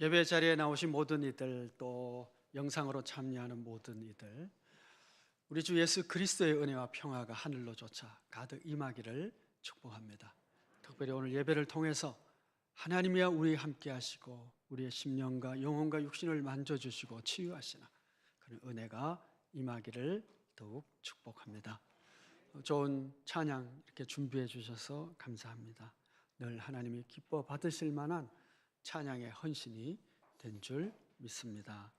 예배 자리에 나오신 모든 이들, 또 영상으로 참여하는 모든 이들, 우리 주 예수 그리스도의 은혜와 평화가 하늘로조차 가득 임하기를 축복합니다. 특별히 오늘 예배를 통해서 하나님이야 우리 함께 하시고 우리의 심령과 영혼과 육신을 만져주시고 치유하시는 그런 은혜가 임하기를 더욱 축복합니다. 좋은 찬양 이렇게 준비해 주셔서 감사합니다. 늘 하나님이 기뻐 받으실 만한 찬양의 헌신이 된 줄 믿습니다.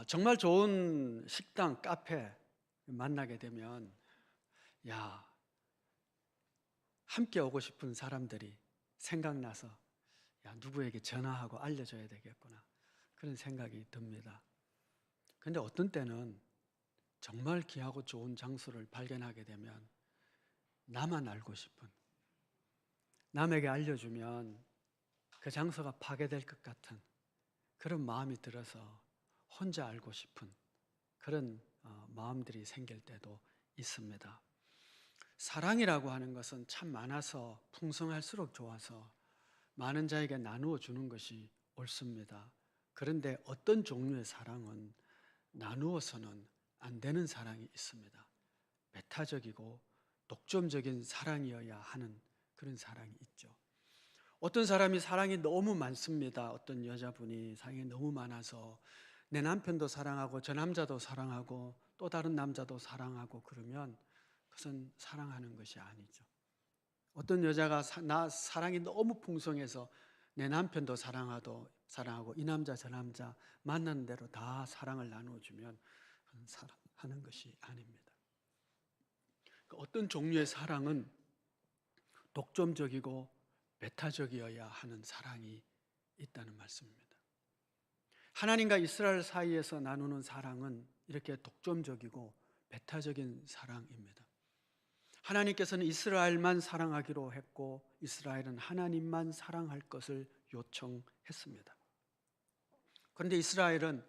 정말 좋은 식당, 카페 만나게 되면 함께 오고 싶은 사람들이 생각나서 누구에게 전화하고 알려줘야 되겠구나 그런 생각이 듭니다. 그런데 어떤 때는 정말 귀하고 좋은 장소를 발견하게 되면 나만 알고 싶은, 남에게 알려주면 그 장소가 파괴될 것 같은 그런 마음이 들어서 혼자 알고 싶은 그런 마음들이 생길 때도 있습니다. 사랑이라고 하는 것은 참 많아서 풍성할수록 좋아서 많은 자에게 나누어 주는 것이 옳습니다. 그런데 어떤 종류의 사랑은 나누어서는 안 되는 사랑이 있습니다. 배타적이고 독점적인 사랑이어야 하는 그런 사랑이 있죠. 어떤 사람이 사랑이 너무 많습니다. 어떤 여자분이 사랑이 너무 많아서 내 남편도 사랑하고 저 남자도 사랑하고 또 다른 남자도 사랑하고 그러면 그것은 사랑하는 것이 아니죠. 어떤 여자가 나 사랑이 너무 풍성해서 내 남편도 사랑하고 이 남자 저 남자 만나는 대로 다 사랑을 나눠주면 그건 사랑하는 것이 아닙니다. 어떤 종류의 사랑은 독점적이고 배타적이어야 하는 사랑이 있다는 말씀입니다. 하나님과 이스라엘 사이에서 나누는 사랑은 이렇게 독점적이고 배타적인 사랑입니다. 하나님께서는 이스라엘만 사랑하기로 했고 이스라엘은 하나님만 사랑할 것을 요청했습니다. 그런데 이스라엘은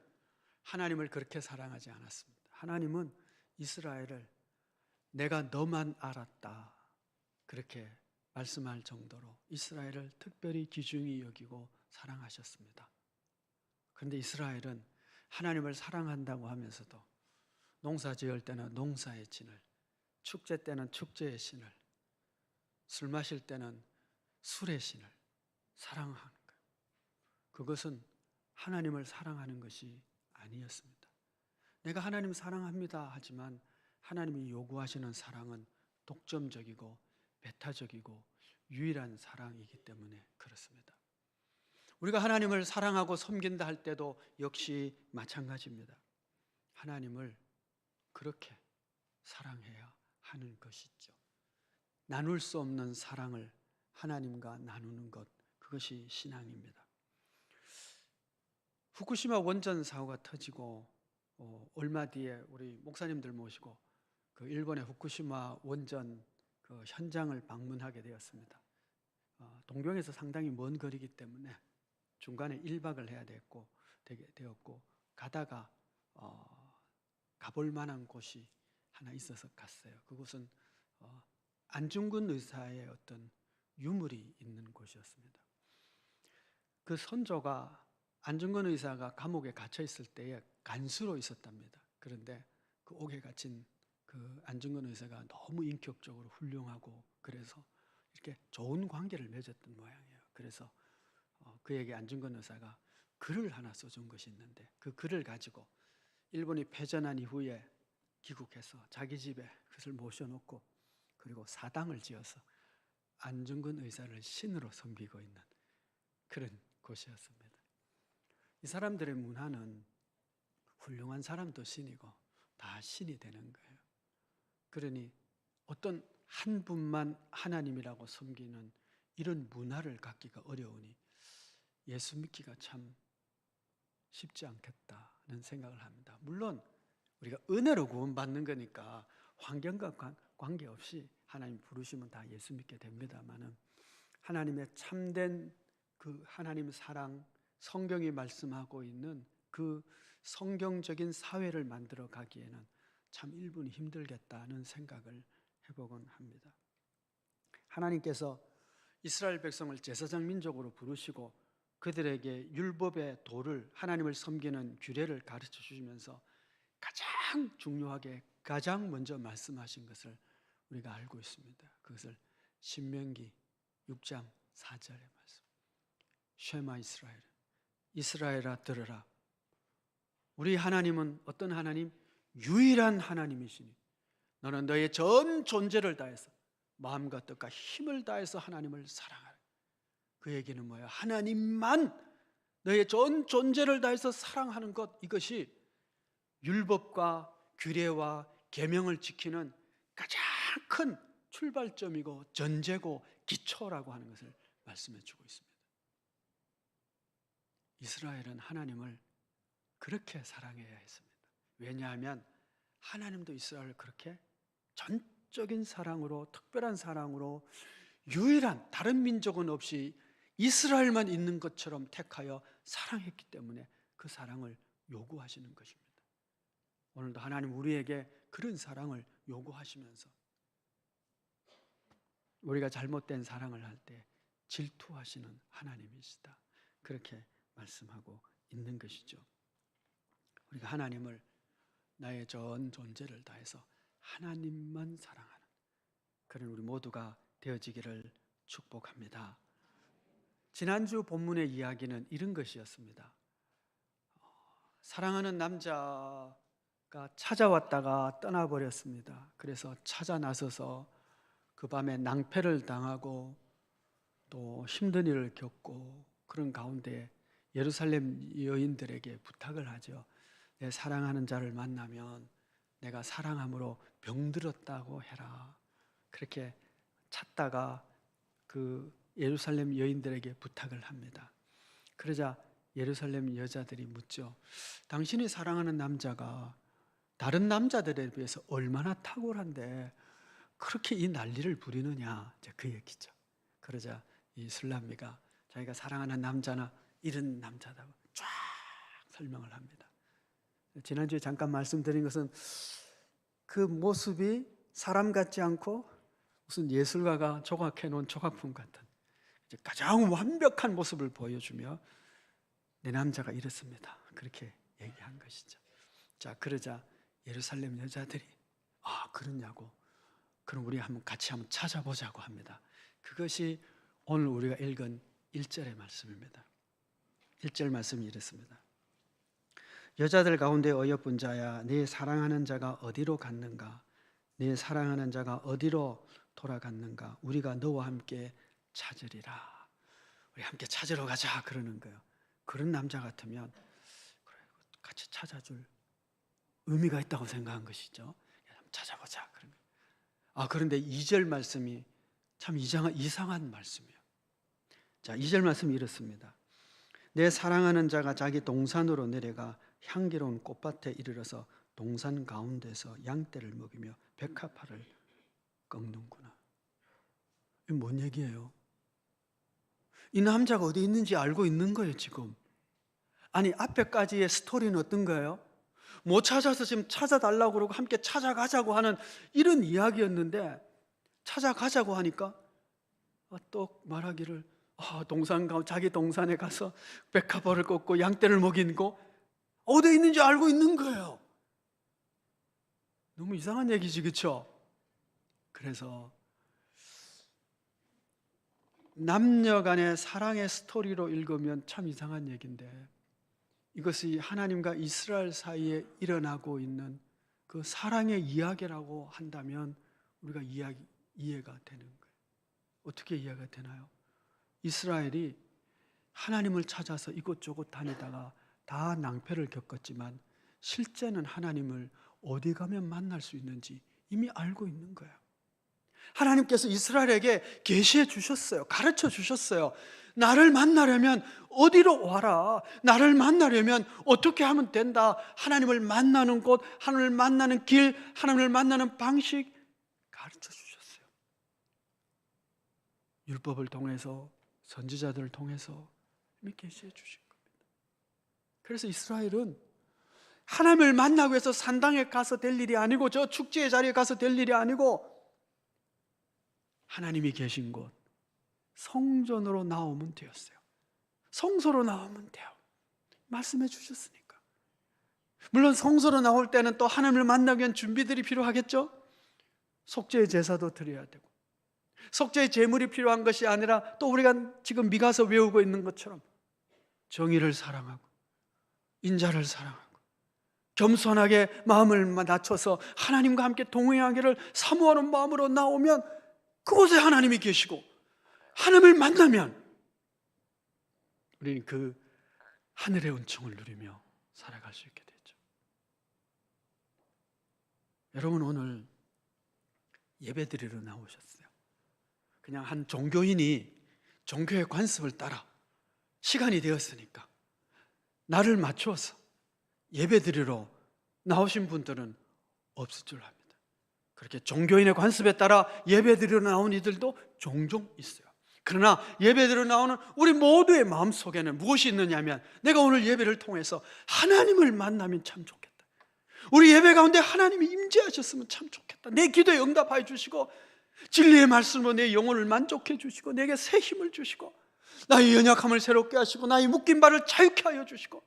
하나님을 그렇게 사랑하지 않았습니다. 하나님은 이스라엘을 내가 너만 알았다 그렇게 말씀할 정도로 이스라엘을 특별히 귀중히 여기고 사랑하셨습니다. 그런데 이스라엘은 하나님을 사랑한다고 하면서도 농사 지을 때는 농사의 진을, 축제 때는 축제의 신을, 술 마실 때는 술의 신을 사랑하는 거예요. 그것은 하나님을 사랑하는 것이 아니었습니다. 내가 하나님 사랑합니다 하지만 하나님이 요구하시는 사랑은 독점적이고 배타적이고 유일한 사랑이기 때문에 그렇습니다. 우리가 하나님을 사랑하고 섬긴다 할 때도 역시 마찬가지입니다. 하나님을 그렇게 사랑해야 하는 것이죠. 나눌 수 없는 사랑을 하나님과 나누는 것, 그것이 신앙입니다. 후쿠시마 원전 사고가 터지고 얼마 뒤에 우리 목사님들 모시고 그 일본의 후쿠시마 원전 그 현장을 방문하게 되었습니다. 동경에서 상당히 먼 거리이기 때문에 중간에 1박을 해야 되었고 가다가 가볼 만한 곳이 하나 있어서 갔어요. 그곳은 안중근 의사의 어떤 유물이 있는 곳이었습니다. 그 선조가 안중근 의사가 감옥에 갇혀 있을 때에 간수로 있었답니다. 그런데 그 옥에 갇힌 그 안중근 의사가 너무 인격적으로 훌륭하고 그래서 이렇게 좋은 관계를 맺었던 모양이에요. 그래서 그에게 안중근 의사가 글을 하나 써준 것이 있는데 그 글을 가지고 일본이 패전한 이후에 귀국해서 자기 집에 그것을 모셔놓고 그리고 사당을 지어서 안중근 의사를 신으로 섬기고 있는 그런 곳이었습니다. 이 사람들의 문화는 훌륭한 사람도 신이고 다 신이 되는 거예요. 그러니 어떤 한 분만 하나님이라고 섬기는 이런 문화를 갖기가 어려우니 예수 믿기가 참 쉽지 않겠다는 생각을 합니다. 물론 우리가 은혜로 구원받는 거니까 환경과 관계없이 하나님 부르시면 다 예수 믿게 됩니다만은 하나님의 참된 그 하나님 사랑, 성경이 말씀하고 있는 그 성경적인 사회를 만들어 가기에는 참 일본이 힘들겠다는 생각을 해보곤 합니다. 하나님께서 이스라엘 백성을 제사장 민족으로 부르시고 그들에게 율법의 도를, 하나님을 섬기는 규례를 가르쳐 주시면서 가장 중요하게 가장 먼저 말씀하신 것을 우리가 알고 있습니다. 그것을 신명기 6장 4절의 말씀. 쉐마 이스라엘, 이스라엘아 들으라. 우리 하나님은 어떤 하나님? 유일한 하나님이시니 너는 너의 전 존재를 다해서 마음과 뜻과 힘을 다해서 하나님을 사랑하라. 그 얘기는 뭐예요? 하나님만 너의 전 존재를 다해서 사랑하는 것, 이것이 율법과 규례와 계명을 지키는 가장 큰 출발점이고 전제고 기초라고 하는 것을 말씀해 주고 있습니다. 이스라엘은 하나님을 그렇게 사랑해야 했습니다. 왜냐하면 하나님도 이스라엘을 그렇게 전적인 사랑으로, 특별한 사랑으로, 유일한 다른 민족은 없이 이스라엘만 있는 것처럼 택하여 사랑했기 때문에 그 사랑을 요구하시는 것입니다. 오늘도 하나님 우리에게 그런 사랑을 요구하시면서 우리가 잘못된 사랑을 할 때 질투하시는 하나님이시다, 그렇게 말씀하고 있는 것이죠. 우리가 하나님을 나의 전 존재를 다해서 하나님만 사랑하는 그런 우리 모두가 되어지기를 축복합니다. 지난주 본문의 이야기는 이런 것이었습니다. 사랑하는 남자가 찾아왔다가 떠나버렸습니다. 그래서 찾아 나서서 그 밤에 낭패를 당하고 또 힘든 일을 겪고 그런 가운데 예루살렘 여인들에게 부탁을 하죠. 내 사랑하는 자를 만나면 내가 사랑함으로 병들었다고 해라. 그렇게 찾다가 그 예루살렘 여인들에게 부탁을 합니다. 그러자 예루살렘 여자들이 묻죠. 당신이 사랑하는 남자가 다른 남자들에 비해서 얼마나 탁월한데 그렇게 이 난리를 부리느냐, 이제 그 얘기죠. 그러자 이 술람미가 자기가 사랑하는 남자나 이런 남자다고 쫙 설명을 합니다. 지난주에 잠깐 말씀드린 것은 그 모습이 사람 같지 않고 무슨 예술가가 조각해 놓은 조각품 같은 가장 완벽한 모습을 보여주며 내 남자가 이렇습니다, 그렇게 얘기한 것이죠. 자, 그러자 예루살렘 여자들이 그러냐고, 그럼 우리 같이 한번 찾아보자고 합니다. 그것이 오늘 우리가 읽은 1절의 말씀입니다. 1절 말씀이 이렇습니다. 여자들 가운데 어여쁜 자야, 네 사랑하는 자가 어디로 갔는가? 네 사랑하는 자가 어디로 돌아갔는가? 우리가 너와 함께 찾으리라. 우리 함께 찾으러 가자 그러는 거예요. 그런 남자 같으면 같이 찾아줄 의미가 있다고 생각한 것이죠. 찾아보자 그런 거예요. 그런데 2절 말씀이 참 이상한 말씀이에요. 자, 2절 말씀이 이렇습니다. 내 사랑하는 자가 자기 동산으로 내려가 향기로운 꽃밭에 이르러서 동산 가운데서 양떼를 먹이며 백합화를 꺾는구나. 이게 뭔 얘기예요? 이 남자가 어디 있는지 알고 있는 거예요, 지금. 아니, 앞에까지의 스토리는 어떤 거예요? 못 찾아서 지금 찾아달라고 그러고 함께 찾아가자고 하는 이런 이야기였는데, 찾아가자고 하니까 또 말하기를 자기 동산에 가서 백합화를 꺾고 양떼를 먹이고 어디에 있는지 알고 있는 거예요. 너무 이상한 얘기지, 그렇죠? 그래서 남녀 간의 사랑의 스토리로 읽으면 참 이상한 얘기인데, 이것이 하나님과 이스라엘 사이에 일어나고 있는 그 사랑의 이야기라고 한다면 우리가 이해가 되는 거예요. 어떻게 이해가 되나요? 이스라엘이 하나님을 찾아서 이곳저곳 다니다가 다 낭패를 겪었지만 실제는 하나님을 어디 가면 만날 수 있는지 이미 알고 있는 거예요. 하나님께서 이스라엘에게 계시해 주셨어요. 가르쳐 주셨어요. 나를 만나려면 어디로 와라. 나를 만나려면 어떻게 하면 된다. 하나님을 만나는 곳, 하나님을 만나는 길, 하나님을 만나는 방식 가르쳐 주셨어요. 율법을 통해서, 선지자들을 통해서 이미 계시해 주신 겁니다. 그래서 이스라엘은 하나님을 만나기 위해서 산당에 가서 될 일이 아니고 저 축제의 자리에 가서 될 일이 아니고 하나님이 계신 곳 성전으로 나오면 되었어요. 성소로 나오면 돼요. 말씀해 주셨으니까. 물론 성소로 나올 때는 또 하나님을 만나기 위한 준비들이 필요하겠죠. 속죄의 제사도 드려야 되고, 속죄의 제물이 필요한 것이 아니라 또 우리가 지금 미가서 외우고 있는 것처럼 정의를 사랑하고 인자를 사랑하고 겸손하게 마음을 낮춰서 하나님과 함께 동행하기를 사모하는 마음으로 나오면 그곳에 하나님이 계시고, 하나님을 만나면 우리는 그 하늘의 은총을 누리며 살아갈 수 있게 되죠. 여러분, 오늘 예배드리러 나오셨어요. 그냥 한 종교인이 종교의 관습을 따라 시간이 되었으니까 나를 맞추어서 예배드리러 나오신 분들은 없을 줄 압니다. 그렇게 종교인의 관습에 따라 예배드리러 나온 이들도 종종 있어요. 그러나 예배드리러 나오는 우리 모두의 마음속에는 무엇이 있느냐면, 내가 오늘 예배를 통해서 하나님을 만나면 참 좋겠다, 우리 예배 가운데 하나님이 임재하셨으면 참 좋겠다, 내 기도에 응답하여 주시고 진리의 말씀으로 내 영혼을 만족해 주시고 내게 새 힘을 주시고 나의 연약함을 새롭게 하시고 나의 묶인 발을 자유케 하여 주시고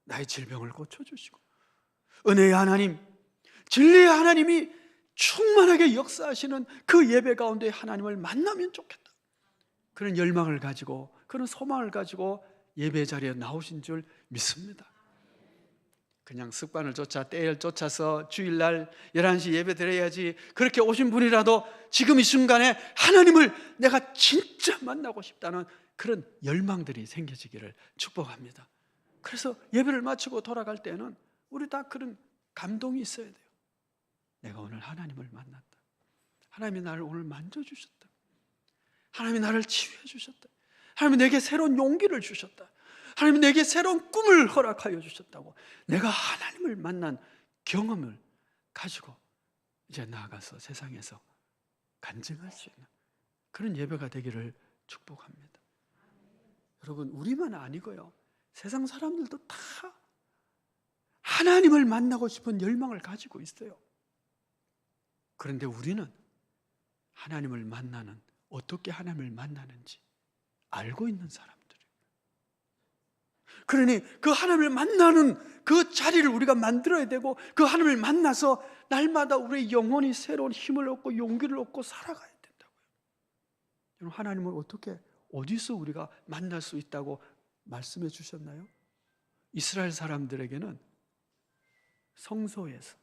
나의 질병을 고쳐주시고 은혜의 하나님, 진리의 하나님이 충만하게 역사하시는 그 예배 가운데 하나님을 만나면 좋겠다, 그런 열망을 가지고 그런 소망을 가지고 예배 자리에 나오신 줄 믿습니다. 그냥 습관을 쫓아 때를 쫓아서 주일날 11시 예배 드려야지 그렇게 오신 분이라도 지금 이 순간에 하나님을 내가 진짜 만나고 싶다는 그런 열망들이 생겨지기를 축복합니다. 그래서 예배를 마치고 돌아갈 때는 우리 다 그런 감동이 있어야 돼요. 내가 오늘 하나님을 만났다, 하나님이 나를 오늘 만져주셨다, 하나님이 나를 치유해 주셨다, 하나님이 내게 새로운 용기를 주셨다, 하나님이 내게 새로운 꿈을 허락하여 주셨다고 내가 하나님을 만난 경험을 가지고 이제 나아가서 세상에서 간증할 수 있는 그런 예배가 되기를 축복합니다. 여러분, 우리만 아니고요, 세상 사람들도 다 하나님을 만나고 싶은 열망을 가지고 있어요. 그런데 우리는 하나님을 만나는, 어떻게 하나님을 만나는지 알고 있는 사람들이에요. 그러니 그 하나님을 만나는 그 자리를 우리가 만들어야 되고, 그 하나님을 만나서 날마다 우리의 영혼이 새로운 힘을 얻고 용기를 얻고 살아가야 된다고요. 여러분, 하나님을 어떻게, 어디서 우리가 만날 수 있다고 말씀해 주셨나요? 이스라엘 사람들에게는 성소에서,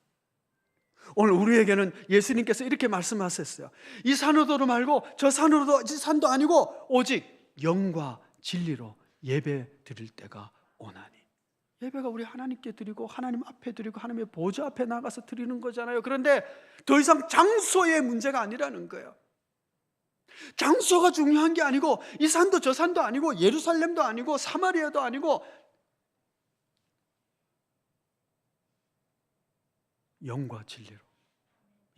오늘 우리에게는 예수님께서 이렇게 말씀하셨어요. 이 산으로도 말고 저 산으로도, 이 산도 아니고 오직 영과 진리로 예배 드릴 때가 오나니. 예배가 우리 하나님께 드리고 하나님 앞에 드리고 하나님의 보좌 앞에 나가서 드리는 거잖아요. 그런데 더 이상 장소의 문제가 아니라는 거예요. 장소가 중요한 게 아니고, 이 산도 저 산도 아니고 예루살렘도 아니고 사마리아도 아니고, 영과 진리로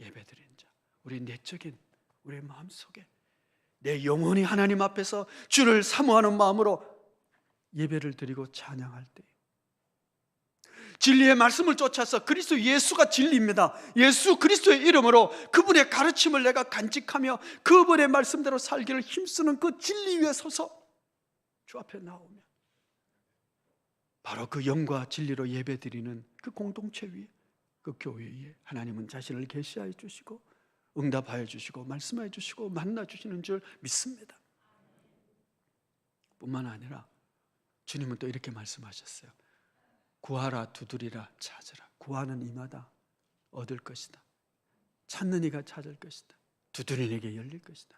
예배드리는 자, 우리 내적인 우리의 마음속에 내 영혼이 하나님 앞에서 주를 사모하는 마음으로 예배를 드리고 찬양할 때, 진리의 말씀을 쫓아서, 그리스도 예수가 진리입니다, 예수 그리스도의 이름으로 그분의 가르침을 내가 간직하며 그분의 말씀대로 살기를 힘쓰는 그 진리 위에 서서 주 앞에 나오면, 바로 그 영과 진리로 예배 드리는 그 공동체 위에, 그 교회에 하나님은 자신을 계시하여 주시고 응답하여 주시고 말씀하여 주시고 만나 주시는 줄 믿습니다. 뿐만 아니라 주님은 또 이렇게 말씀하셨어요. 구하라, 두드리라, 찾으라. 구하는 이마다 얻을 것이다. 찾는 이가 찾을 것이다. 두드리는 이에게 열릴 것이다.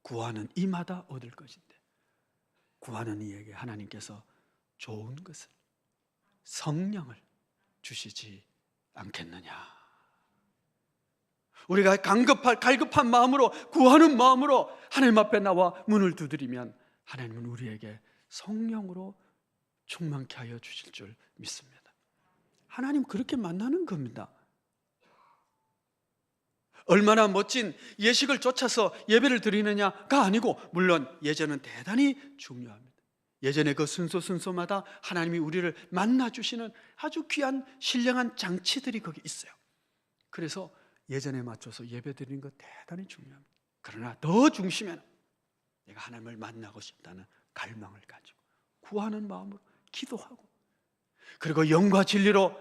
구하는 이마다 얻을 것인데, 구하는 이에게 하나님께서 좋은 것을, 성령을 주시지 않겠느냐. 우리가 갈급한 마음으로, 구하는 마음으로 하나님 앞에 나와 문을 두드리면 하나님은 우리에게 성령으로 충만케 하여 주실 줄 믿습니다. 하나님 그렇게 만나는 겁니다. 얼마나 멋진 예식을 쫓아서 예배를 드리느냐가 아니고, 물론 예전은 대단히 중요합니다. 예전에 그 순서마다 하나님이 우리를 만나주시는 아주 귀한 신령한 장치들이 거기 있어요. 그래서 예전에 맞춰서 예배 드리는 거 대단히 중요합니다. 그러나 더 중심에는 내가 하나님을 만나고 싶다는 갈망을 가지고 구하는 마음으로 기도하고, 그리고 영과 진리로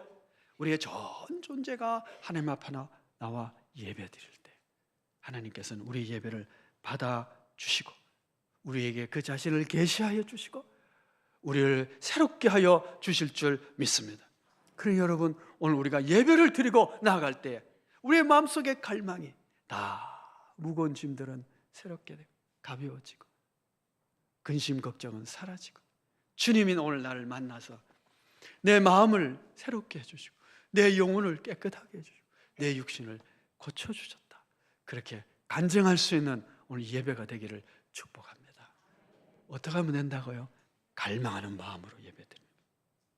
우리의 전 존재가 하나님 앞에 나와 예배드릴 때 하나님께서는 우리 예배를 받아주시고 우리에게 그 자신을 계시하여 주시고 우리를 새롭게 하여 주실 줄 믿습니다. 그러니 여러분, 오늘 우리가 예배를 드리고 나아갈 때 우리의 마음속의 갈망이 다 무거운 짐들은 새롭게 되고 가벼워지고 근심 걱정은 사라지고, 주님이 오늘 나를 만나서 내 마음을 새롭게 해주시고 내 영혼을 깨끗하게 해주시고 내 육신을 고쳐주셨다, 그렇게 간증할 수 있는 오늘 예배가 되기를 축복합니다. 어떻게 하면 된다고요? 갈망하는 마음으로 예배드립니다.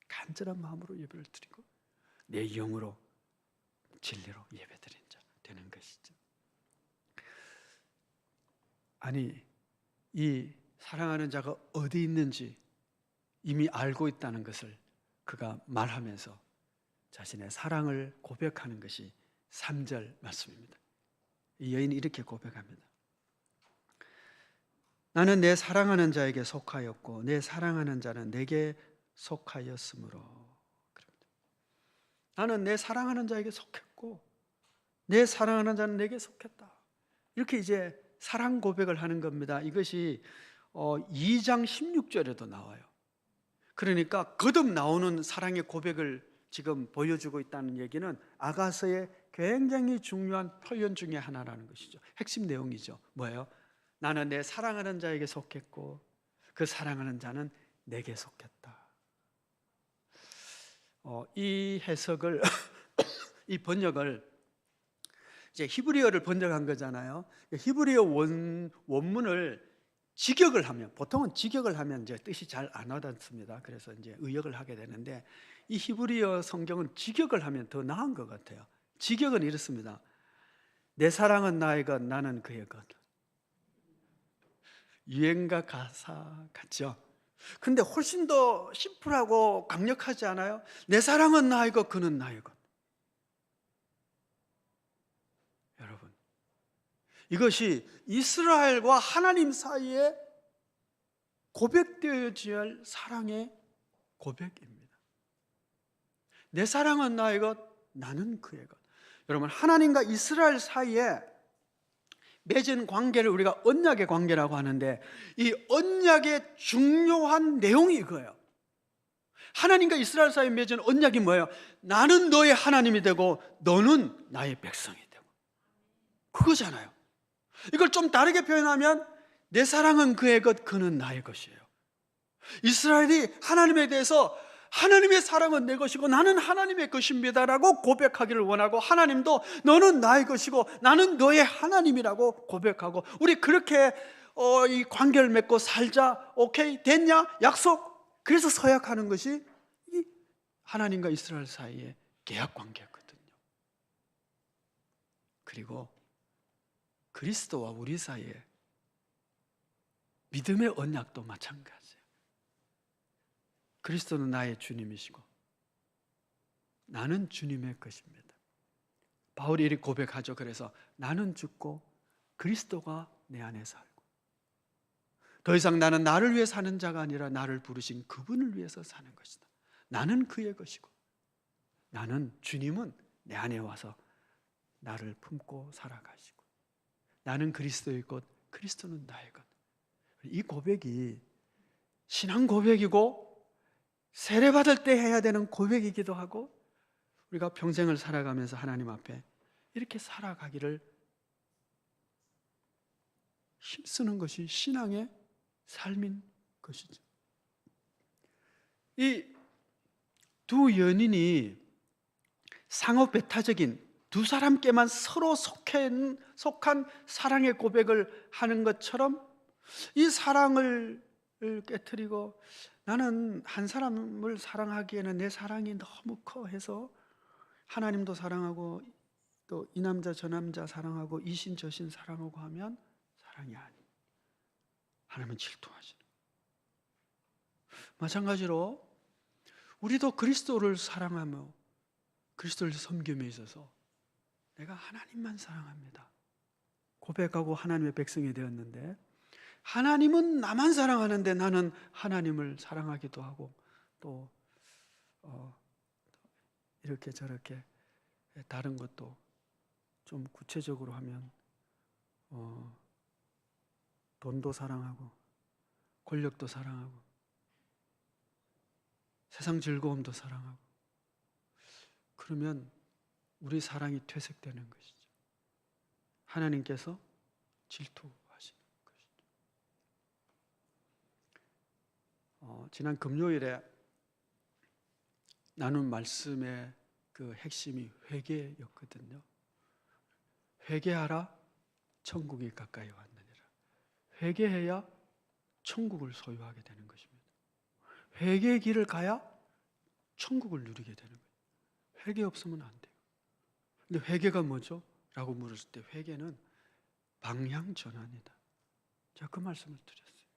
간절한 마음으로 예배를 드리고 내 영으로 진리로 예배드린 자 되는 것이죠. 아니, 이 사랑하는 자가 어디 있는지 이미 알고 있다는 것을 그가 말하면서 자신의 사랑을 고백하는 것이 3절 말씀입니다. 이 여인이 이렇게 고백합니다. 나는 내 사랑하는 자에게 속하였고 내 사랑하는 자는 내게 속하였으므로. 그럽니다. 나는 내 사랑하는 자에게 속했고 내 사랑하는 자는 내게 속했다. 이렇게 이제 사랑 고백을 하는 겁니다. 이것이 2장 16절에도 나와요. 그러니까 거듭 나오는 사랑의 고백을 지금 보여주고 있다는 얘기는 아가서의 굉장히 중요한 표현 중에 하나라는 것이죠. 핵심 내용이죠. 뭐예요? 나는 내 사랑하는 자에게 속했고 그 사랑하는 자는 내게 속했다. 이 해석을 이 번역을 이제 히브리어를 번역한 거잖아요. 히브리어 원문을 직역을 하면, 보통은 직역을 하면 이제 뜻이 잘 안 와닿습니다. 그래서 이제 의역을 하게 되는데 이 히브리어 성경은 직역을 하면 더 나은 것 같아요. 직역은 이렇습니다. 내 사랑은 나의 것, 나는 그의 것. 유행가 가사 같죠? 근데 훨씬 더 심플하고 강력하지 않아요? 내 사랑은 나의 것, 그는 나의 것. 여러분, 이것이 이스라엘과 하나님 사이에 고백되어져야 할 사랑의 고백입니다. 내 사랑은 나의 것, 나는 그의 것. 여러분, 하나님과 이스라엘 사이에 맺은 관계를 우리가 언약의 관계라고 하는데 이 언약의 중요한 내용이 이거예요. 하나님과 이스라엘 사이에 맺은 언약이 뭐예요? 나는 너의 하나님이 되고 너는 나의 백성이 되고, 그거잖아요. 이걸 좀 다르게 표현하면 내 사랑은 그의 것, 그는 나의 것이에요. 이스라엘이 하나님에 대해서 하나님의 사랑은 내 것이고 나는 하나님의 것입니다라고 고백하기를 원하고, 하나님도 너는 나의 것이고 나는 너의 하나님이라고 고백하고, 우리 그렇게 이 관계를 맺고 살자. 오케이? 됐냐? 약속? 그래서 서약하는 것이 이 하나님과 이스라엘 사이의 계약 관계였거든요. 그리고 그리스도와 우리 사이에 믿음의 언약도 마찬가지예요. 그리스도는 나의 주님이시고 나는 주님의 것입니다. 바울이 이렇게 고백하죠. 그래서 나는 죽고 그리스도가 내 안에 살고, 더 이상 나는 나를 위해 사는 자가 아니라 나를 부르신 그분을 위해서 사는 것이다. 나는 그의 것이고 나는, 주님은 내 안에 와서 나를 품고 살아가시고 나는 그리스도의 것, 그리스도는 나의 것. 이 고백이 신앙 고백이고 세례받을 때 해야 되는 고백이기도 하고, 우리가 평생을 살아가면서 하나님 앞에 이렇게 살아가기를 힘쓰는 것이 신앙의 삶인 것이죠. 이 두 연인이 상호배타적인 두 사람께만 서로 속한 사랑의 고백을 하는 것처럼 이 사랑을 깨트리고, 나는 한 사람을 사랑하기에는 내 사랑이 너무 커 해서 하나님도 사랑하고 또 이 남자 저 남자 사랑하고 이신 저신 사랑하고 하면 사랑이 아니에요. 하나님은 질투하시는. 마찬가지로 우리도 그리스도를 사랑하며 그리스도를 섬김에 있어서 내가 하나님만 사랑합니다 고백하고 하나님의 백성이 되었는데, 하나님은 나만 사랑하는데 나는 하나님을 사랑하기도 하고 또 이렇게 저렇게 다른 것도 좀 구체적으로 하면 돈도 사랑하고 권력도 사랑하고 세상 즐거움도 사랑하고 그러면 우리 사랑이 퇴색되는 것이죠. 하나님께서 질투하시는 것이죠. 지난 금요일에 나눈 말씀의 그 핵심이 회개였거든요. 회개하라 천국이 가까이 왔느니라. 회개해야 천국을 소유하게 되는 것입니다. 회개의 길을 가야 천국을 누리게 되는 거예요. 회개 없으면 안 돼요. 근데 회개가 뭐죠? 라고 물었을 때 회개는 방향 전환이다. 제가 그 말씀을 드렸어요.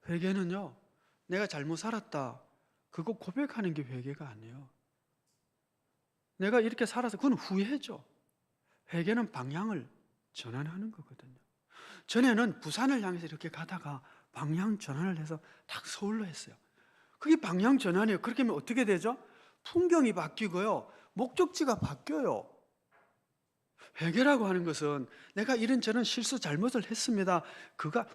회개는요, 내가 잘못 살았다, 그거 고백하는 게 회개가 아니에요. 내가 이렇게 살아서 그건 후회죠. 회개는 방향을 전환하는 거거든요. 전에는 부산을 향해서 이렇게 가다가 방향 전환을 해서 딱 서울로 했어요. 그게 방향 전환이에요. 그렇게 하면 어떻게 되죠? 풍경이 바뀌고요, 목적지가 바뀌어요. 회개라고 하는 것은 내가 이런저런 실수 잘못을 했습니다.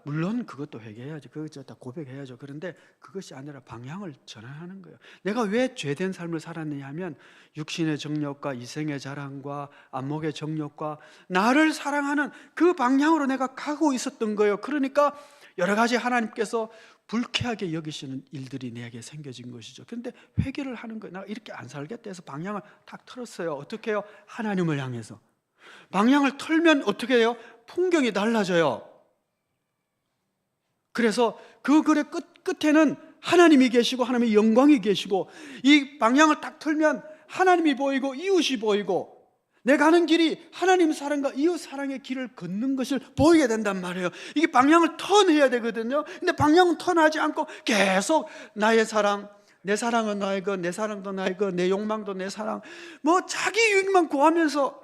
물론 그것도 회개해야죠. 그것도 다 고백해야죠. 그런데 그것이 아니라 방향을 전환하는 거예요. 내가 왜 죄된 삶을 살았느냐 하면 육신의 정욕과 이생의 자랑과 안목의 정욕과 나를 사랑하는 그 방향으로 내가 가고 있었던 거예요. 그러니까 여러 가지 하나님께서 불쾌하게 여기시는 일들이 내게 생겨진 것이죠. 그런데 회개를 하는 거예요. 나 이렇게 안 살겠다 해서 방향을 탁 틀었어요. 어떻게 해요? 하나님을 향해서. 방향을 틀면 어떻게 해요? 풍경이 달라져요. 그래서 그 글의 끝에는 하나님이 계시고 하나님의 영광이 계시고 이 방향을 딱 틀면 하나님이 보이고 이웃이 보이고 내 가는 길이 하나님 사랑과 이웃 사랑의 길을 걷는 것을 보이게 된단 말이에요. 이게 방향을 턴해야 되거든요. 근데 방향은 턴하지 않고 계속 나의 사랑, 내 사랑은 나의 것, 내 사랑도 나의 것, 내 욕망도 내 사랑, 뭐 자기 유익만 구하면서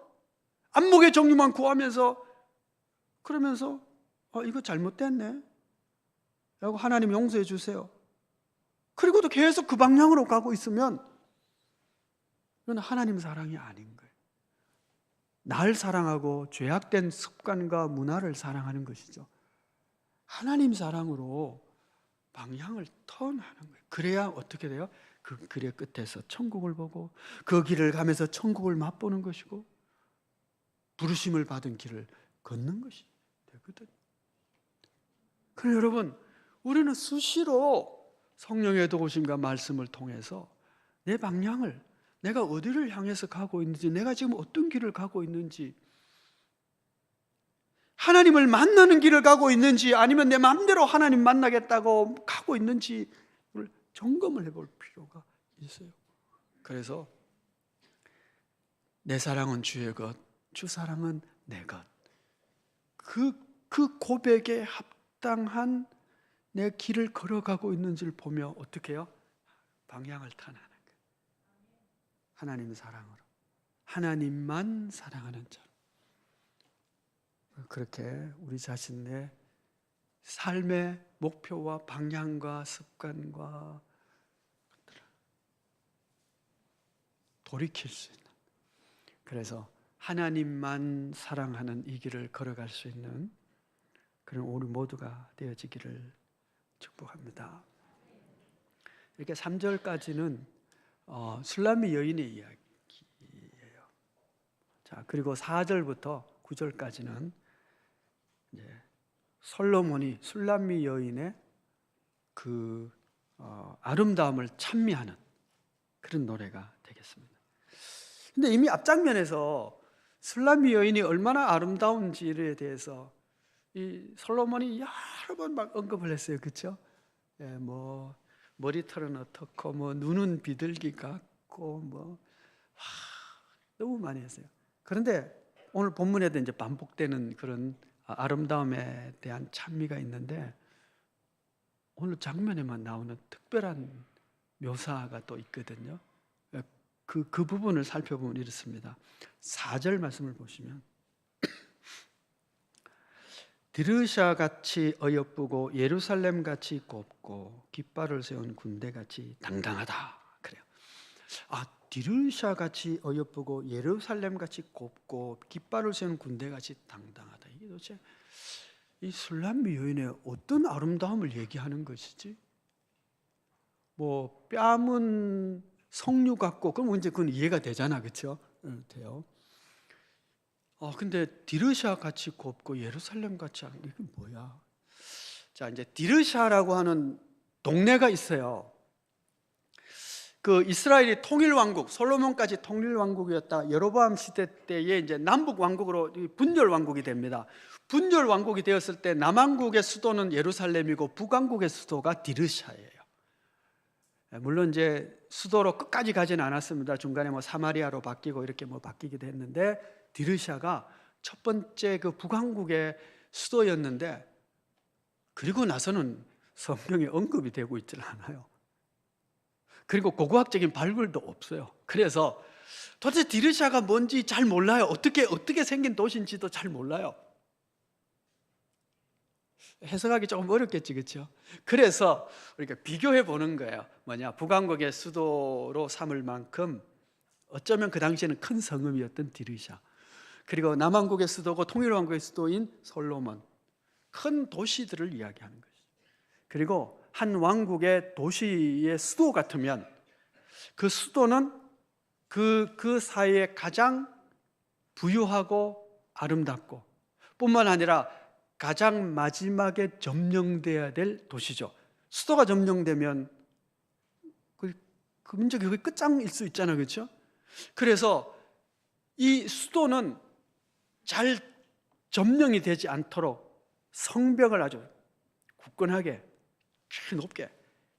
안목의 정욕만 구하면서 그러면서 이거 잘못됐네 라고 하나님 용서해 주세요. 그리고도 계속 그 방향으로 가고 있으면 이건 하나님 사랑이 아닌 거예요. 날 사랑하고 죄악된 습관과 문화를 사랑하는 것이죠. 하나님 사랑으로 방향을 턴하는 거예요. 그래야 어떻게 돼요? 그 길의 끝에서 천국을 보고 그 길을 가면서 천국을 맛보는 것이고 부르심을 받은 길을 걷는 것이 되거든요. 그럼 여러분, 우리는 수시로 성령의 도우심과 말씀을 통해서 내 방향을, 내가 어디를 향해서 가고 있는지, 내가 지금 어떤 길을 가고 있는지, 하나님을 만나는 길을 가고 있는지 아니면 내 마음대로 하나님 만나겠다고 가고 있는지를 점검을 해볼 필요가 있어요. 그래서 내 사랑은 주의 것, 주 사랑은 내 것. 그 고백에 합당한 내 길을 걸어가고 있는지를 보며 어떻게 해요? 방향을 턴하는 거예요. 하나님 사랑으로. 하나님만 사랑하는 자. 그렇게 우리 자신의 삶의 목표와 방향과 습관과 돌이킬 수 있는, 그래서 하나님만 사랑하는 이 길을 걸어갈 수 있는 그런 우리 모두가 되어지기를 축복합니다. 이렇게 3절까지는 술람미 여인의 이야기예요. 자, 그리고 4절부터 9절까지는 솔로몬이 술람미 여인의 그 아름다움을 찬미하는 그런 노래가 되겠습니다. 근데 이미 앞장면에서 술람미 여인이 얼마나 아름다운지에 대해서 이 솔로몬이 여러 번 막 언급을 했어요. 그렇죠? 뭐 머리털은 어떻고 뭐 눈은 비둘기 같고 뭐 너무 많이 했어요. 그런데 오늘 본문에도 이제 반복되는 그런 아름다움에 대한 찬미가 있는데 오늘 장면에만 나오는 특별한 묘사가 또 있거든요. 그 부분을 살펴보면 이렇습니다. 4절 말씀을 보시면 디르샤 같이 어여쁘고 예루살렘 같이 곱고 깃발을 세운 군대 같이 당당하다. 그래요. 디르샤 같이 어여쁘고 예루살렘 같이 곱고 깃발을 세운 군대 같이 당당하다. 이게 도대체 이 술람미 여인의 어떤 아름다움을 얘기하는 것이지? 뭐 뺨은 석류 같고, 그럼 이제 그건 이해가 되잖아, 그렇죠? 돼요. 근데 디르샤 같이 곱고 예루살렘 같이 하는 게 이게 뭐야? 자, 이제 디르샤라고 하는 동네가 있어요. 그 이스라엘이 통일 왕국, 솔로몬까지 통일 왕국이었다. 여로보암 시대 때에 이제 남북 왕국으로 분열 왕국이 됩니다. 분열 왕국이 되었을 때 남왕국의 수도는 예루살렘이고 북왕국의 수도가 디르샤예요. 물론 이제 수도로 끝까지 가지는 않았습니다. 중간에 뭐 사마리아로 바뀌고 이렇게 뭐 바뀌기도 했는데, 디르샤가 첫 번째 그 북왕국의 수도였는데, 그리고 나서는 성경에 언급이 되고 있지는 않아요. 그리고 고고학적인 발굴도 없어요. 그래서 도대체 디르샤가 뭔지 잘 몰라요. 어떻게 생긴 도시인지도 잘 몰라요. 해석하기 조금 어렵겠지, 그렇죠? 그래서 우리가 비교해 보는 거예요. 북왕국의 수도로 삼을 만큼 어쩌면 그 당시에는 큰 성읍이었던 디르샤, 그리고 남왕국의 수도고 통일왕국의 수도인 솔로몬, 큰 도시들을 이야기하는 것이죠. 그리고 한 왕국의 도시의 수도 같으면 그 수도는 그 사이에 가장 부유하고 아름답고, 뿐만 아니라 가장 마지막에 점령돼야 될 도시죠. 수도가 점령되면 그 민족이 거의 끝장일 수 있잖아요, 그렇죠? 그래서 이 수도는 잘 점령이 되지 않도록 성벽을 아주 굳건하게 높게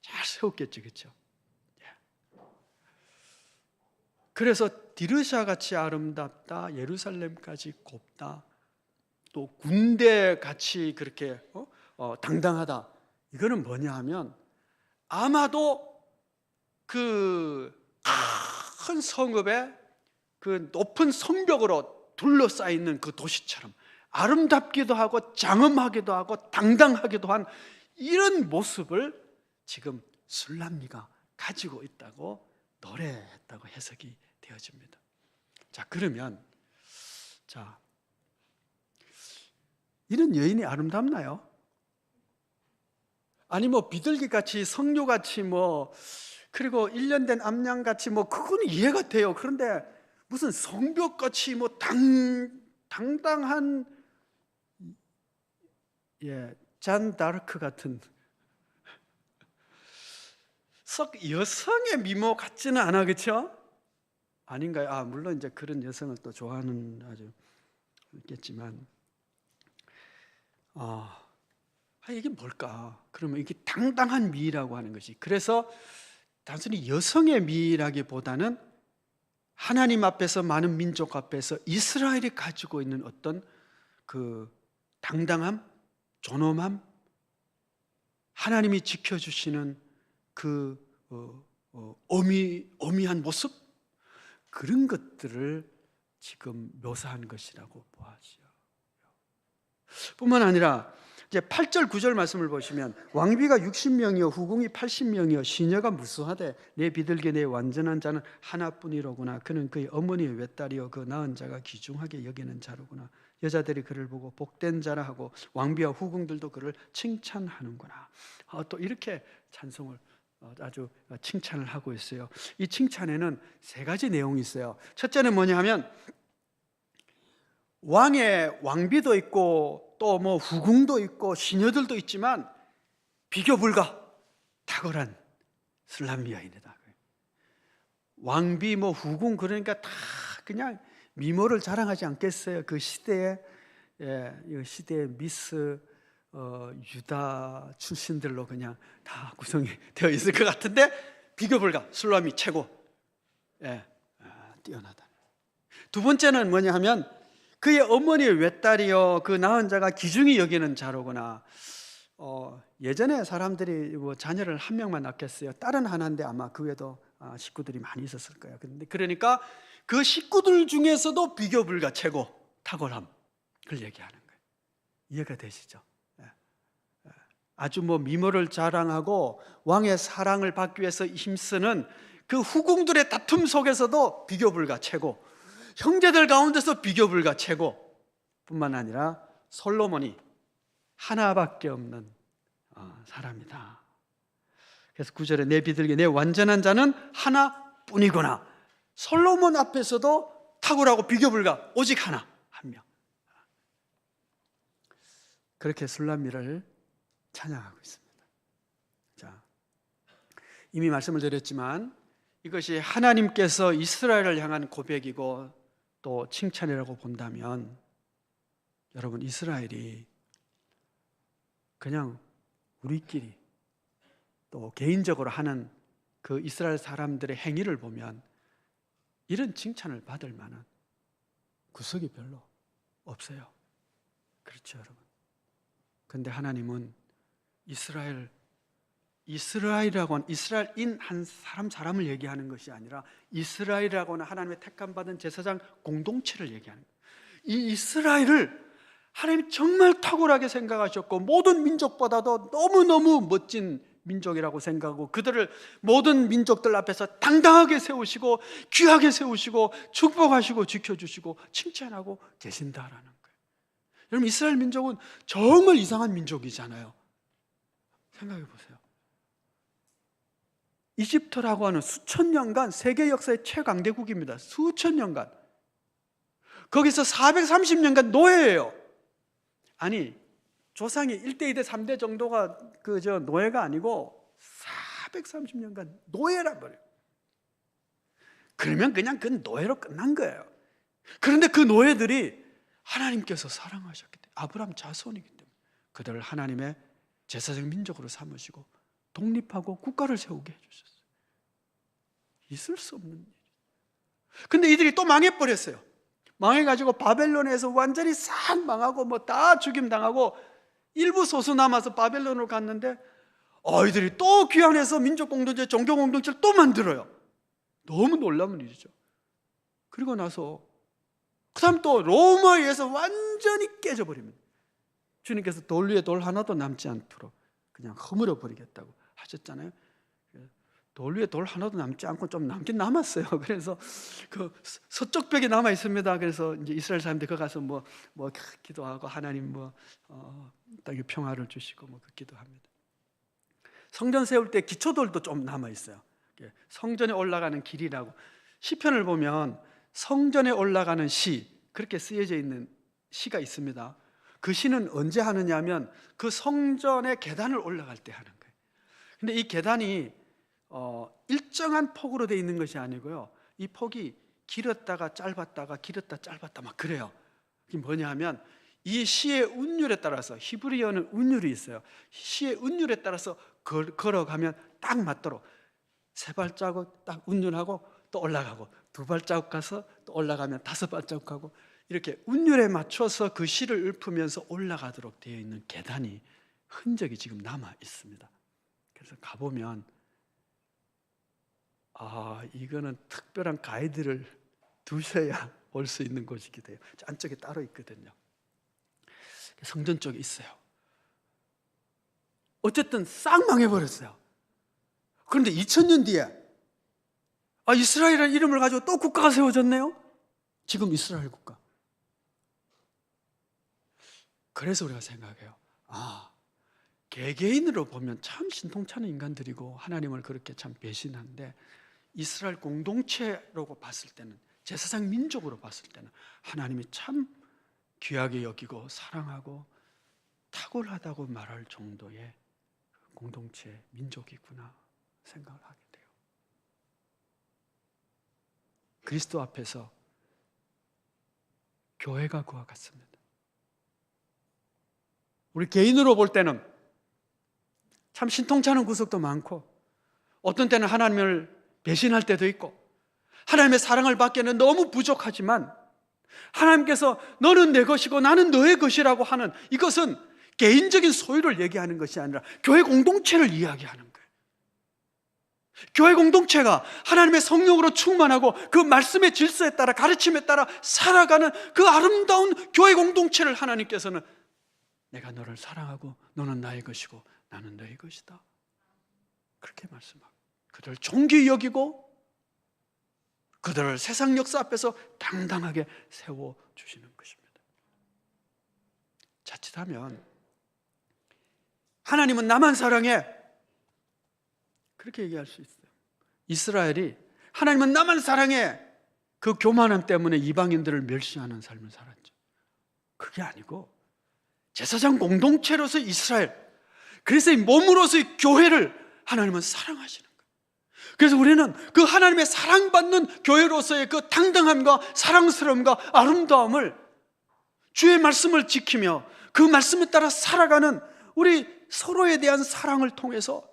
잘 세웠겠죠, 그렇죠? 그래서 디르샤 같이 아름답다, 예루살렘까지 곱다, 또 군대 같이 그렇게 당당하다. 이거는 뭐냐 하면, 아마도 그 큰 성읍에 그 높은 성벽으로 둘러싸여 있는 그 도시처럼 아름답기도 하고 장엄하기도 하고 당당하기도 한 이런 모습을 지금 술람미가 가지고 있다고 노래했다고 해석이 되어집니다. 자, 그러면 이런 여인이 아름답나요? 아니 뭐 비둘기같이 석류같이 그리고 1년 된 암양같이 그거는 이해가 돼요. 그런데 무슨 성벽같이 당당한 잔 다르크 같은 썩 여성의 미모 같지는 않아, 그렇죠? 아닌가요? 물론 이제 그런 여성을 또 좋아하는 아주 있겠지만, 이게 뭘까? 그러면 이게 당당한 미라고 하는 것이, 그래서 단순히 여성의 미라기보다는 하나님 앞에서, 많은 민족 앞에서 이스라엘이 가지고 있는 어떤 그 당당함, 존엄함, 하나님이 지켜주시는 그 어미한 모습, 그런 것들을 지금 묘사한 것이라고 보아지요. 뿐만 아니라 이제 8절 9절 말씀을 보시면, 왕비가 60명이요 후궁이 80명이요 시녀가 무수하되 내 비둘기 내 완전한 자는 하나뿐이로구나. 그는 그의 어머니의 외딸이요 그 낳은 자가 귀중하게 여기는 자로구나. 여자들이 그를 보고 복된 자라 하고 왕비와 후궁들도 그를 칭찬하는구나. 또 이렇게 찬송을 아주 칭찬을 하고 있어요. 이 칭찬에는 세 가지 내용이 있어요. 첫째는 뭐냐 하면, 왕의 왕비도 있고 또 후궁도 있고 시녀들도 있지만 비교 불가 탁월한 술람미 여인이다. 왕비 후궁, 그러니까 다 그냥 미모를 자랑하지 않겠어요? 그 시대에 이 시대의 미스 유다 출신들로 그냥 다 구성이 되어 있을 것 같은데, 비교 불가 술람미 최고, 뛰어나다. 두 번째는 뭐냐 하면, 그의 어머니의 외딸이요 그 낳은 자가 귀중히 여기는 자로구나. 예전에 사람들이 자녀를 한 명만 낳겠어요? 딸은 하나인데 아마 그 외에도 식구들이 많이 있었을 거예요. 그러니까 그 식구들 중에서도 비교 불가 최고 탁월함, 그걸 얘기하는 거예요. 이해가 되시죠? 아주 미모를 자랑하고 왕의 사랑을 받기 위해서 힘쓰는 그 후궁들의 다툼 속에서도 비교 불가 최고, 형제들 가운데서 비교 불가 최고 뿐만 아니라 솔로몬이 하나밖에 없는 사람이다. 그래서 9절에 내 비둘기 내 완전한 자는 하나뿐이구나. 솔로몬 앞에서도 탁월하고 비교 불가 오직 하나, 한 명. 그렇게 술람미를 찬양하고 있습니다. 자, 이미 말씀을 드렸지만 이것이 하나님께서 이스라엘을 향한 고백이고 또 칭찬이라고 본다면, 여러분, 이스라엘이 그냥 우리끼리 또 개인적으로 하는 그 이스라엘 사람들의 행위를 보면 이런 칭찬을 받을 만한 구석이 별로 없어요. 그렇죠, 여러분? 근데 하나님은 이스라엘이라고 하는 이스라엘인 한 사람을 얘기하는 것이 아니라 이스라엘이라고 하는 하나님의 택함받은 제사장 공동체를 얘기하는 거예요. 이 이스라엘을 하나님이 정말 탁월하게 생각하셨고 모든 민족보다도 너무너무 멋진 민족이라고 생각하고 그들을 모든 민족들 앞에서 당당하게 세우시고 귀하게 세우시고 축복하시고 지켜주시고 칭찬하고 계신다라는 거예요. 여러분, 이스라엘 민족은 정말 이상한 민족이잖아요. 생각해 보세요. 이집트라고 하는 수천 년간 세계 역사의 최강대국입니다. 수천 년간. 거기서 430년간 노예예요. 아니, 조상이 1대, 2대, 3대 정도가 노예가 아니고 430년간 노예란 말이에요. 그러면 그냥 그 노예로 끝난 거예요. 그런데 그 노예들이 하나님께서 사랑하셨기 때문에, 아브라함 자손이기 때문에 그들을 하나님의 제사장 민족으로 삼으시고 독립하고 국가를 세우게 해주셨어요. 있을 수 없는 일이에요. 근데 이들이 또 망해버렸어요. 망해가지고 바벨론에서 완전히 싹 망하고 다 죽임당하고 일부 소수 남아서 바벨론으로 갔는데 이들이 또 귀환해서 민족 공동체, 종교 공동체를 또 만들어요. 너무 놀라운 일이죠. 그리고 나서 그 다음 또 로마에 의해서 완전히 깨져버립니다. 주님께서 돌 위에 돌 하나도 남지 않도록 그냥 허물어 버리겠다고 하셨잖아요. 돌 위에 돌 하나도 남지 않고 좀 남긴 남았어요. 그래서 그 서쪽 벽에 남아 있습니다. 그래서 이제 이스라엘 사람들 거기 가서 기도하고 하나님 땅에 평화를 주시고 그 기도합니다. 성전 세울 때 기초돌도 좀 남아 있어요. 성전에 올라가는 길이라고. 시편을 보면 성전에 올라가는 시, 그렇게 쓰여져 있는 시가 있습니다. 그 시는 언제 하느냐면 그 성전의 계단을 올라갈 때 하는 거예요. 근데 이 계단이 일정한 폭으로 되어 있는 것이 아니고요, 이 폭이 길었다가 짧았다가 길었다 짧았다 막 그래요. 이게 뭐냐 하면 이 시의 운율에 따라서, 히브리어는 운율이 있어요. 시의 운율에 따라서 걸어가면 딱 맞도록 세 발자국 딱 운율하고 또 올라가고, 두 발자국 가서 또 올라가면 다섯 발자국 가고, 이렇게 운율에 맞춰서 그 시를 읊으면서 올라가도록 되어 있는 계단이 흔적이 지금 남아 있습니다. 그래서 가보면 이거는 특별한 가이드를 두셔야 올 수 있는 곳이기도 해요. 안쪽에 따로 있거든요. 성전 쪽에 있어요. 어쨌든 싹 망해버렸어요. 그런데 2000년 뒤에 이스라엘이라는 이름을 가지고 또 국가가 세워졌네요. 지금 이스라엘 국가. 그래서 우리가 생각해요. 개개인으로 보면 참 신통찮은 인간들이고 하나님을 그렇게 참 배신한데, 이스라엘 공동체로 봤을 때는, 제사장 민족으로 봤을 때는 하나님이 참 귀하게 여기고 사랑하고 탁월하다고 말할 정도의 공동체 민족이구나 생각을 하게 돼요. 그리스도 앞에서 교회가 그와 같습니다. 우리 개인으로 볼 때는 참 신통찮은 구석도 많고, 어떤 때는 하나님을 배신할 때도 있고, 하나님의 사랑을 받기에는 너무 부족하지만, 하나님께서 너는 내 것이고 나는 너의 것이라고 하는 이것은 개인적인 소유를 얘기하는 것이 아니라 교회 공동체를 이야기하는 거예요. 교회 공동체가 하나님의 성령으로 충만하고 그 말씀의 질서에 따라, 가르침에 따라 살아가는 그 아름다운 교회 공동체를 하나님께서는 내가 너를 사랑하고 너는 나의 것이고 나는 너의 것이다. 그렇게 말씀하고 그들을 존귀히 여기고 그들을 세상 역사 앞에서 당당하게 세워주시는 것입니다. 자칫하면 하나님은 나만 사랑해 그렇게 얘기할 수 있어요. 이스라엘이 하나님은 나만 사랑해 그 교만함 때문에 이방인들을 멸시하는 삶을 살았죠. 그게 아니고 제사장 공동체로서 이스라엘, 그리스도의 몸으로서의 교회를 하나님은 사랑하시는 거예요. 그래서 우리는 그 하나님의 사랑받는 교회로서의 그 당당함과 사랑스러움과 아름다움을 주의 말씀을 지키며 그 말씀에 따라 살아가는 우리 서로에 대한 사랑을 통해서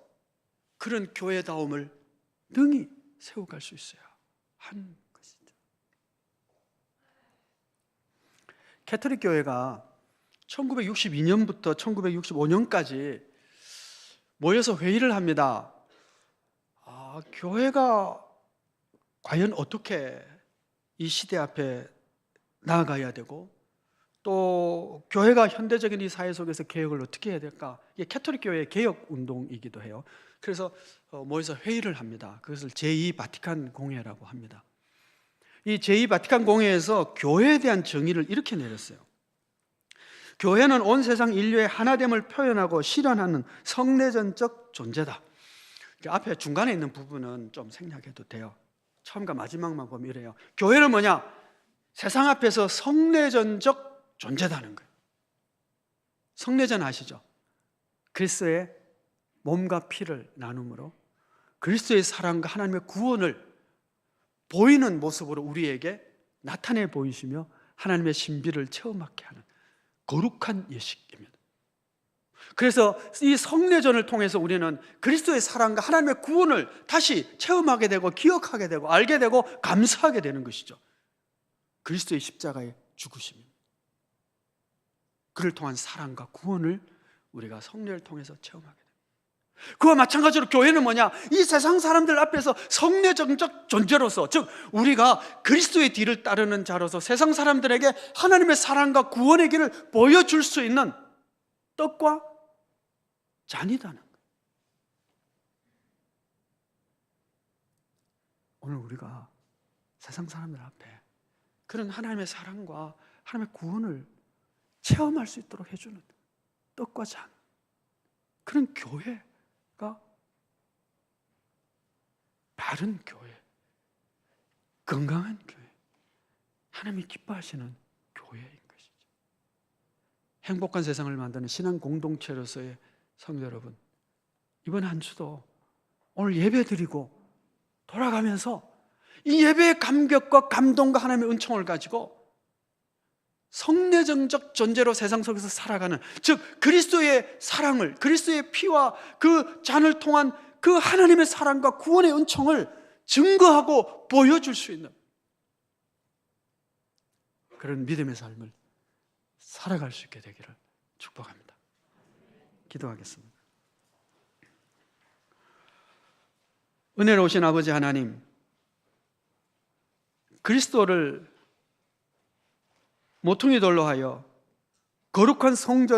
그런 교회다움을 능히 세워갈 수 있어야 하는 것이죠. 캐톨릭 교회가 1962년부터 1965년까지 모여서 회의를 합니다. 교회가 과연 어떻게 이 시대 앞에 나아가야 되고 또 교회가 현대적인 이 사회 속에서 개혁을 어떻게 해야 될까? 이게 캐톨릭 교회의 개혁 운동이기도 해요. 그래서 모여서 회의를 합니다. 그것을 제2 바티칸 공회라고 합니다. 이 제2 바티칸 공회에서 교회에 대한 정의를 이렇게 내렸어요. 교회는 온 세상 인류의 하나됨을 표현하고 실현하는 성내전적 존재다. 앞에 중간에 있는 부분은 좀 생략해도 돼요. 처음과 마지막만 보면 이래요. 교회는 뭐냐? 세상 앞에서 성내전적 존재다는 거예요. 성내전 아시죠? 그리스도의 몸과 피를 나눔으로 그리스도의 사랑과 하나님의 구원을 보이는 모습으로 우리에게 나타내 보이시며 하나님의 신비를 체험하게 하는 거룩한 예식입니다. 그래서 이 성례전을 통해서 우리는 그리스도의 사랑과 하나님의 구원을 다시 체험하게 되고 기억하게 되고 알게 되고 감사하게 되는 것이죠. 그리스도의 십자가의 죽으심입니다. 그를 통한 사랑과 구원을 우리가 성례를 통해서 체험하게 됩니다. 그와 마찬가지로 교회는 뭐냐? 이 세상 사람들 앞에서 성례정적 존재로서, 즉 우리가 그리스도의 뒤를 따르는 자로서 세상 사람들에게 하나님의 사랑과 구원의 길을 보여줄 수 있는 떡과 잔이다는 거예요. 오늘 우리가 세상 사람들 앞에 그런 하나님의 사랑과 하나님의 구원을 체험할 수 있도록 해주는 떡과 잔, 그런 교회가 바른 교회, 건강한 교회, 하나님이 기뻐하시는 교회인 것이죠. 행복한 세상을 만드는 신앙 공동체로서의 성도 여러분, 이번 한 주도 오늘 예배 드리고 돌아가면서 이 예배의 감격과 감동과 하나님의 은총을 가지고 성례정적 존재로 세상 속에서 살아가는, 즉 그리스도의 사랑을, 그리스도의 피와 그 잔을 통한 그 하나님의 사랑과 구원의 은총을 증거하고 보여줄 수 있는 그런 믿음의 삶을 살아갈 수 있게 되기를 축복합니다. 기도하겠습니다. 은혜로우신 아버지 하나님, 그리스도를 모퉁이 돌로 하여 거룩한 성전을